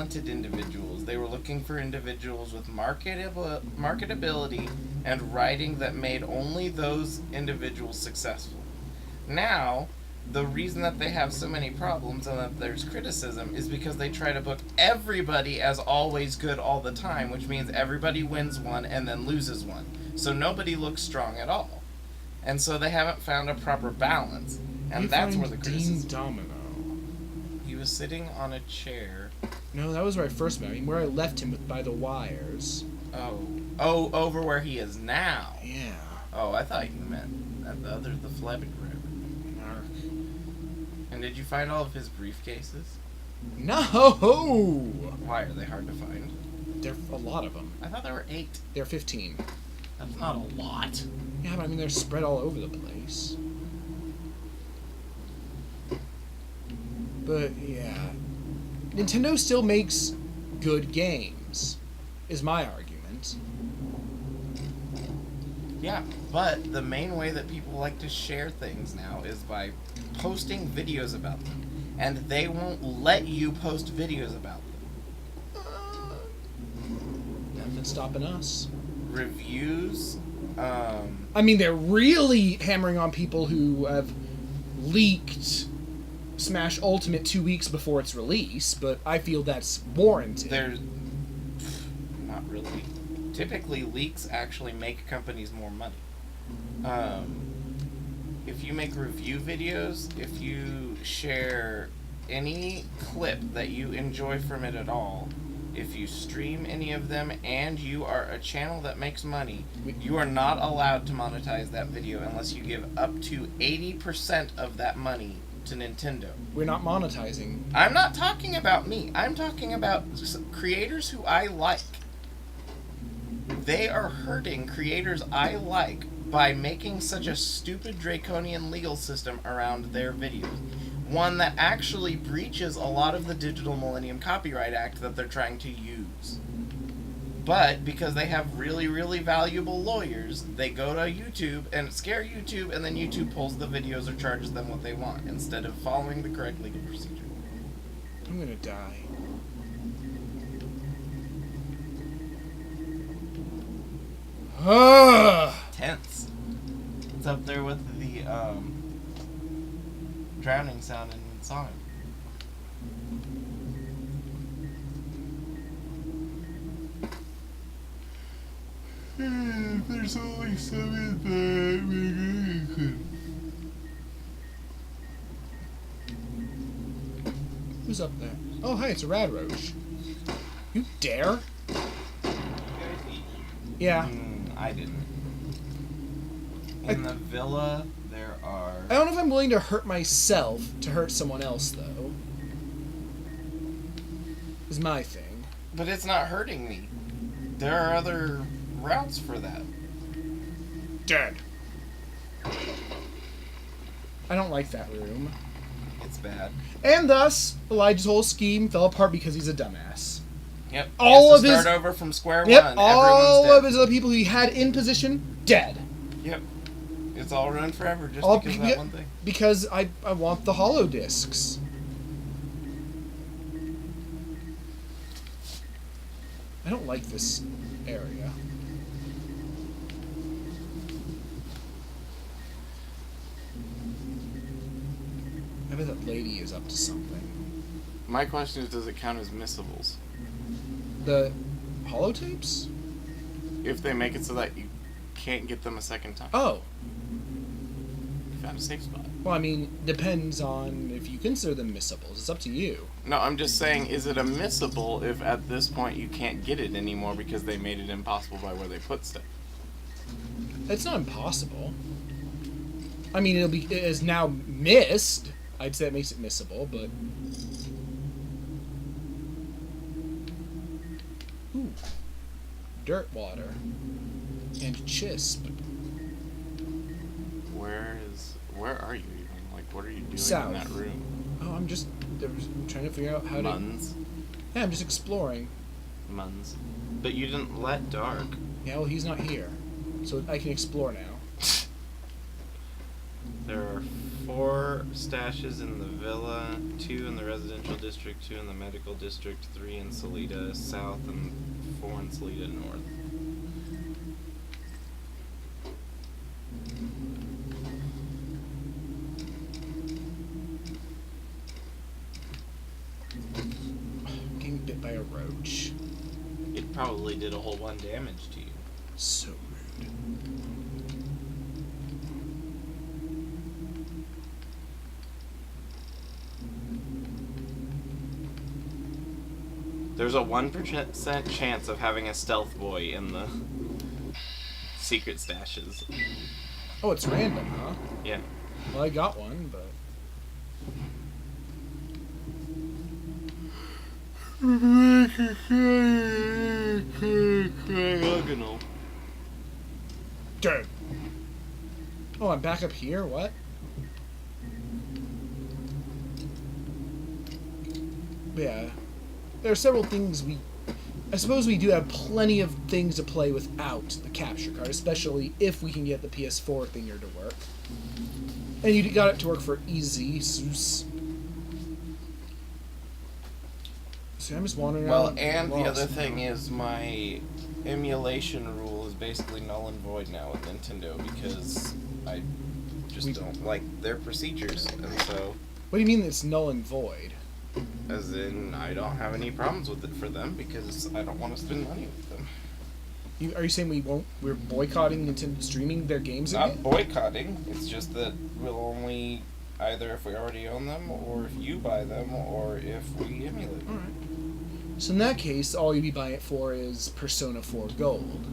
talented individuals. They were looking for individuals with marketability and writing that made only those individuals successful. Now, the reason that they have so many problems and that there's criticism is because they try to book everybody as always good all the time, which means everybody wins one and then loses one. So nobody looks strong at all. And so they haven't found a proper balance. And that's where the criticism... Dean Domino. He was sitting on a chair. No, that was where I first met him, where I left him by the wires. Oh, over where he is now. Yeah. Oh, I thought you meant at the Flebig River. And did you find all of his briefcases? No! Why, are they hard to find? There are a lot of them. I thought there were 8. There are 15. That's not a lot. Yeah, but I mean, they're spread all over the place. But, yeah. Nintendo still makes good games, is my argument. Yeah, but the main way that people like to share things now is by posting videos about them. And they won't let you post videos about them. Nothing stopping us. Reviews, I mean, they're really hammering on people who have leaked Smash Ultimate 2 weeks before its release, but I feel that's warranted. There's... not really. Typically, leaks actually make companies more money. If you make review videos, if you share any clip that you enjoy from it at all, if you stream any of them, and you are a channel that makes money, you are not allowed to monetize that video unless you give up to 80% of that money to Nintendo. We're not monetizing. I'm not talking about me. I'm talking about creators who I like. They are hurting creators I like by making such a stupid draconian legal system around their videos. One that actually breaches a lot of the Digital Millennium Copyright Act that they're trying to use. But because they have really, really valuable lawyers, they go to YouTube and scare YouTube, and then YouTube pulls the videos or charges them what they want instead of following the correct legal procedure. I'm gonna die. Tense. It's up there with the drowning sound in Sonic. If there's only 7 Who's up there? Oh, hi, it's a Rad Roach. You dare? Yeah. I didn't. In the villa, there are... I don't know if I'm willing to hurt myself to hurt someone else, though. Is my thing. But it's not hurting me. There are other routes for that. Dead. I don't like that room. It's bad. And thus, Elijah's whole scheme fell apart because he's a dumbass. Yep. All of start his over from square yep, one. all of his other people he had in position dead. Yep. It's all ruined forever just All because of that one thing. Because I want the hollow discs. I don't like this area. I bet that lady is up to something. My question is, does it count as missables? The holotapes? If they make it so that you can't get them a second time. Oh. You found a safe spot. Well, I mean, depends on if you consider them missables. It's up to you. No, I'm just saying, is it a missable if at this point you can't get it anymore because they made it impossible by where they put stuff? It's not impossible. I mean, it is now missed. I'd say it makes it missable, but... Ooh. Dirt water. And chisp. Where are you even? Like, what are you doing South. in that room? Oh, I'm trying to figure out how Muns. Yeah, I'm just exploring. Muns. But you didn't let Dark. Yeah, well, he's not here. So I can explore now. There are 4 stashes in the villa, 2 in the residential district, 2 in the medical district, 3 in Salida South, and 4 in Salida North. Getting bit by a roach. It probably did a whole 1 damage to you. So rude. There's a 1% chance of having a stealth boy in the secret stashes. Oh, it's random, huh? Yeah. Well, I got one, but... Dude. Oh, I'm back up here? What? Yeah. There are several things I suppose we do have plenty of things to play without the capture card, especially if we can get the PS4 thinger to work. And you got it to work for easy. See, I'm just wandering around. Well, and the other thing is my emulation rule is basically null and void now with Nintendo because I just don't like their procedures, and so... What do you mean it's null and void? As in, I don't have any problems with it for them because I don't want to spend money with them. Are you saying we're boycotting Nintendo streaming their games Not again? boycotting, it's just that we'll only either if we already own them, or if you buy them, or if we emulate them. Alright. So in that case, all you'd be buying it for is Persona 4 Gold.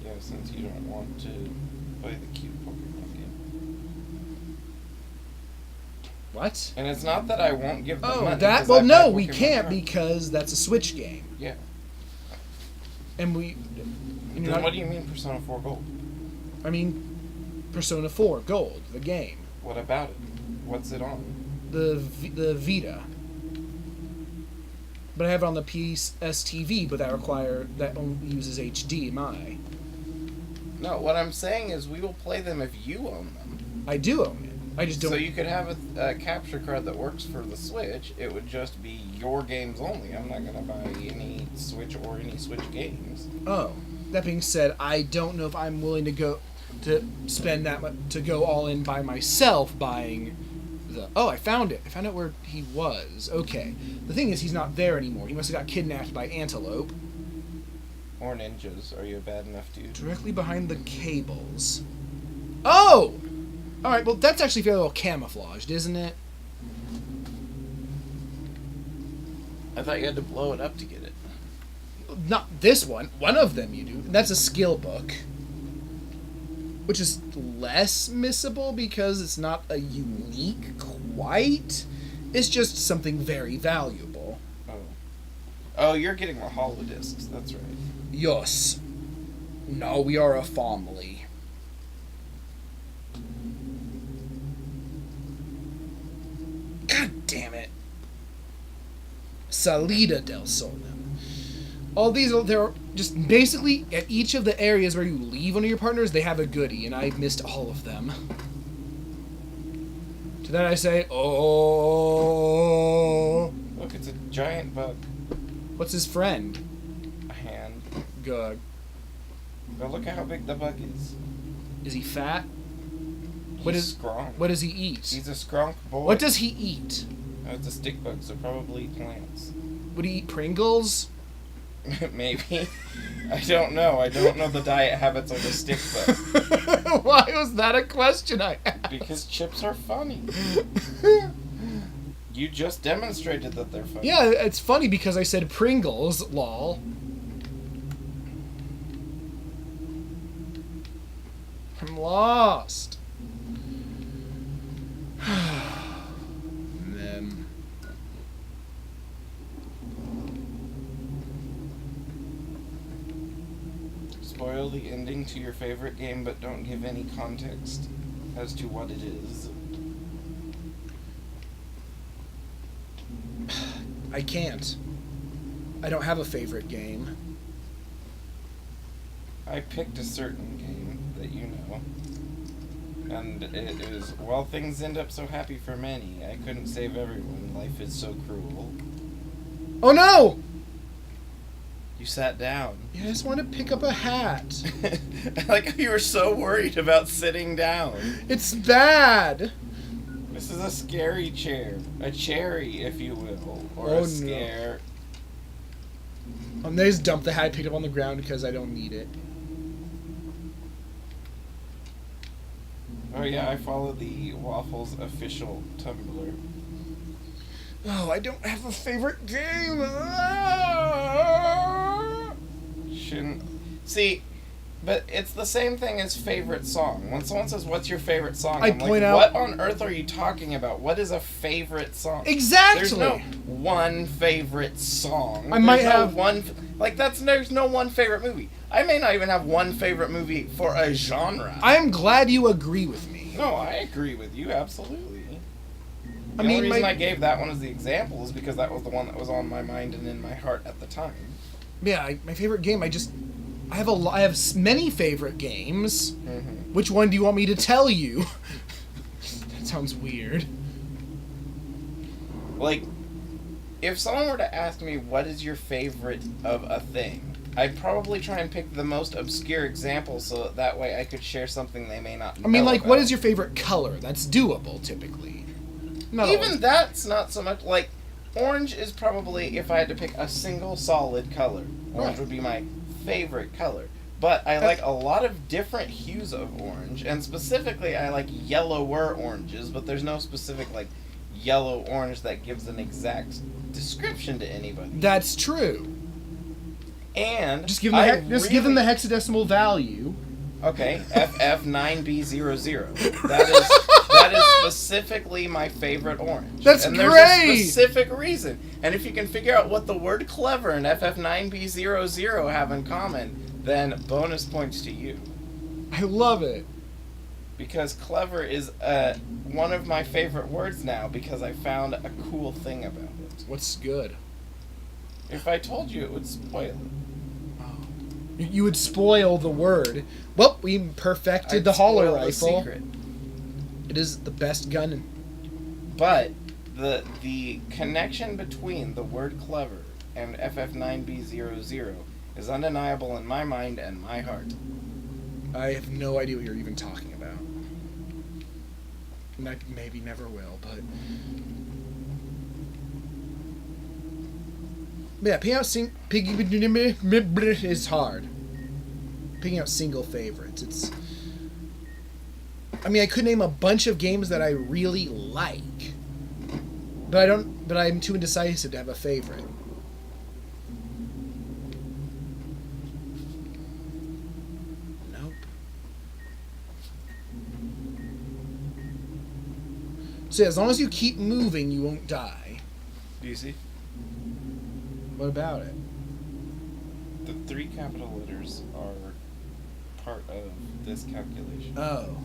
Yeah, since you don't want to play the cute Pokemon game. What? And it's not that I won't give them money. That? 'Cause Well, I no, play we Pokemon can't Go. because that's a Switch game. Yeah. And we... And Then what do you mean Persona 4 Gold? I mean, Persona 4 Gold, the game. What about it? What's it on? The Vita. But I have it on the PSTV, but that only uses HDMI. No, what I'm saying is we will play them if you own them. I do own it. I just don't... So you could have a capture card that works for the Switch. It would just be your games only. I'm not going to buy any Switch or any Switch games. Oh. That being said, I don't know if I'm willing to spend that much, to go all in by myself buying the... Oh, I found it. I found out where he was. Okay. The thing is, he's not there anymore. He must have got kidnapped by Antelope. Or ninjas. Are you a bad enough dude? Directly behind the cables. Oh! Alright, well, that's actually fairly well camouflaged, isn't it? I thought you had to blow it up to get it. Not this one. One of them you do. That's a skill book. Which is less missable because it's not a unique quite. It's just something very valuable. Oh, you're getting the holodiscs. That's right. Yes. Now we are a family. God damn it. Salida del Sol. All these, they're just basically at each of the areas where you leave one of your partners, they have a goodie, and I missed all of them. To that I say, oh. Look, it's a giant bug. What's his friend? A hand. Good. But look at how big the bug is. Is he fat? He's skronk. What does he eat? He's a skronk boy. What does he eat? Oh, it's a stick bug, so probably plants. Would he eat Pringles? Maybe. I don't know. I don't know the diet habits of a stick bug. Why was that a question I asked? Because chips are funny. You just demonstrated that they're funny. Yeah, it's funny because I said Pringles, lol. I'm lost. Then... Spoil the ending to your favorite game, but don't give any context as to what it is. I can't. I don't have a favorite game. I picked a certain game that you know. And it is, while things end up so happy for many, I couldn't save everyone. Life is so cruel. Oh no! You sat down. Yeah, I just want to pick up a hat. Like you were so worried about sitting down. It's bad! This is a scary chair. A cherry, if you will. Or Oh, a scare. No. They just dumped the hat I picked up on the ground because I don't need it. Oh yeah, I follow the Waffles official Tumblr. Oh, I don't have a favorite game! Shouldn't... See, but it's the same thing as favorite song. When someone says, what's your favorite song? I'm point like, out... what on earth are you talking about? What is a favorite song? Exactly! There's no one favorite song. I might There's have... no one... Like, there's no one favorite movie. I may not even have one favorite movie for a genre. I'm glad you agree with me. No, I agree with you, absolutely. The I mean, only reason I gave that one as the example is because that was the one that was on my mind and in my heart at the time. Yeah, my favorite game, I have many favorite games. Mm-hmm. Which one do you want me to tell you? That sounds weird. Like, if someone were to ask me what is your favorite of a thing, I'd probably try and pick the most obscure example so that way I could share something they may not know. I mean, like, about. what is your favorite color? That's doable, typically. Not Even always. that's not so much. Like, orange is probably, if I had to pick a single solid color, orange Right. would be my favorite color. But I like a lot of different hues of orange, and specifically I like yellower oranges, but there's no specific, like, yellow orange that gives an exact description to anybody. That's true. And Just give them give them the hexadecimal value. Okay, FF9B00. That is specifically my favorite orange. That's and great! There's a specific reason. And if you can figure out what the word clever and FF9B00 have in common, then bonus points to you. I love it. Because clever is one of my favorite words now because I found a cool thing about it. What's good? If I told you, it would spoil it. You would spoil the word. Well, we perfected the hollow rifle. Secret. It is the best gun. But the connection between the word clever and FF9B00 is undeniable in my mind and my heart. I have no idea what you're even talking about. And I maybe never will, but... Yeah, picking out is hard. Picking out single favorites. It's... I mean, I could name a bunch of games that I really like. But I'm too indecisive to have a favorite. Nope. So yeah, as long as you keep moving, you won't die. Do you see? What about it? The 3 capital letters are part of this calculation. Oh.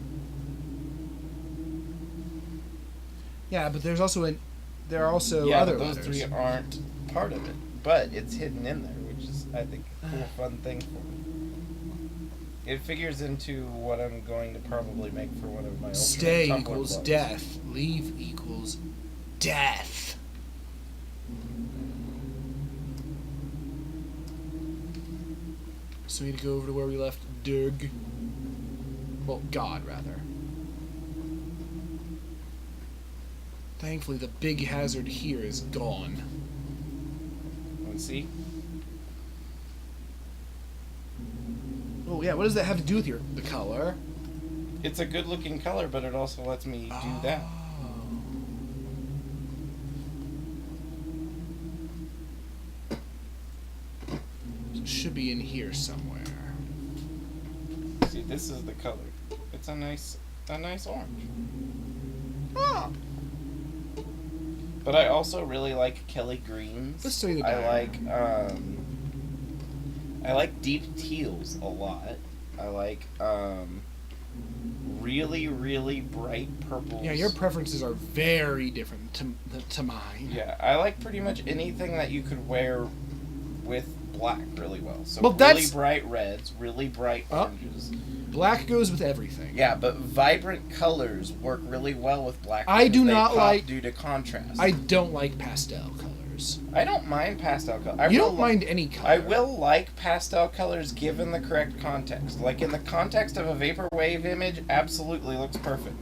Yeah, but there's also there are also other but those letters. 3 aren't part of it. But it's hidden in there, which is, I think, a cool, fun thing for me. It figures into what I'm going to probably make for one of my ultimate Stay Tumblr equals clubs. death. Leave equals death. So we need to go over to where we left Doug. Well, God, rather. Thankfully, the big hazard here is gone. Let's see. Oh, yeah, what does that have to do with the color? It's a good looking color, but it also lets me do that. So it should be in here somewhere. See, this is the color. It's a nice orange. Ah. But I also really like Kelly Greens. Let's show you the I like deep teals a lot. I like really, really bright purples. Yeah, your preferences are very different to mine. Yeah, I like pretty much anything that you could wear with black really well. So Well, really that's- bright reds, really bright oranges. Black goes with everything. Yeah, but vibrant colors work really well with black. I do because they not pop like- due to contrast. I don't like pastel colors. I don't mind pastel colors. You don't mind any color. I will like pastel colors given the correct context. Like in the context of a vaporwave image, absolutely looks perfect.